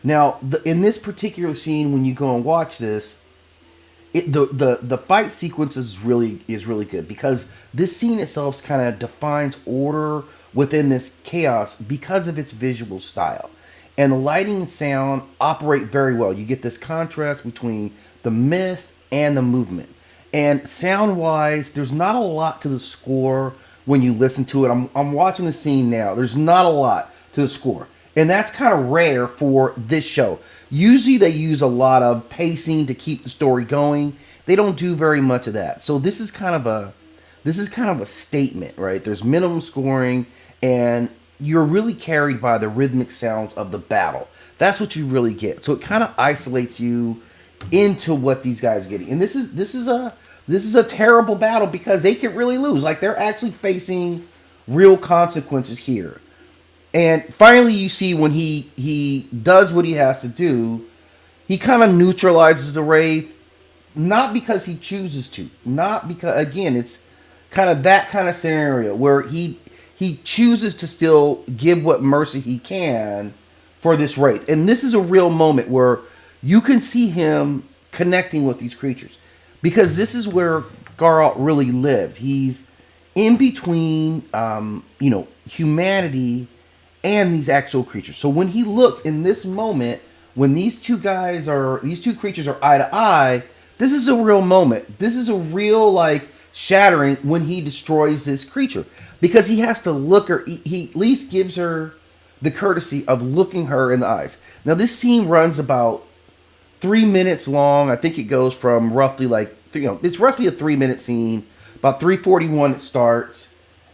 Now, in this particular scene, when you go and watch this, the fight sequence is really good because this scene itself kind of defines order within this chaos because of its visual style, and the lighting and sound operate very well. You get this contrast between the mist and the movement, and sound wise, there's not a lot to the score when you listen to it. I'm watching the scene now. There's not a lot to the score, and that's kind of rare for this show. Usually they use a lot of pacing to keep the story going. They don't do very much of that. So this is kind of a statement, right? There's minimum scoring, and you're really carried by the rhythmic sounds of the battle. That's what you really get. So it kind of isolates you into what these guys are getting. And this is a terrible battle because they could really lose. Like, they're actually facing real consequences here. And finally, you see when he does what he has to do, he kind of neutralizes the Wraith, not because he chooses to, not because, again, it's kind of that kind of scenario where he chooses to still give what mercy he can for this Wraith. And this is a real moment where you can see him connecting with these creatures, because this is where Geralt really lives. He's in between, humanity and these actual creatures. So when he looks in this moment, when these two creatures are eye to eye, this is a real moment. This is a real, like, shattering when he destroys this creature, because he has to look her. He at least gives her the courtesy of looking her in the eyes. Now, this scene runs about 3 minutes long. I think it goes from roughly it's roughly a 3-minute scene. About 3:41 it starts,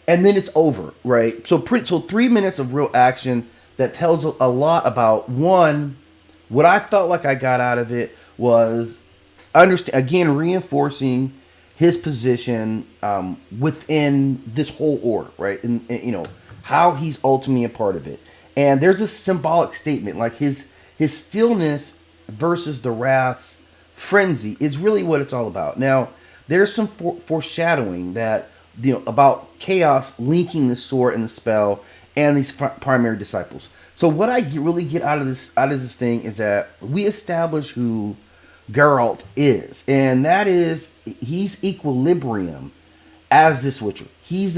and then it's over, right? So 3 minutes of real action that tells a lot about, one, what I felt like I got out of it was reinforcing his position within this whole order, right? And how he's ultimately a part of it. And there's a symbolic statement, like his stillness versus the Wrath's frenzy is really what it's all about. Now, there's some foreshadowing that about chaos linking the sword and the spell and these primary disciples. So what I really get out of this thing is that we establish who Geralt is, and that is he's equilibrium as this Witcher. He's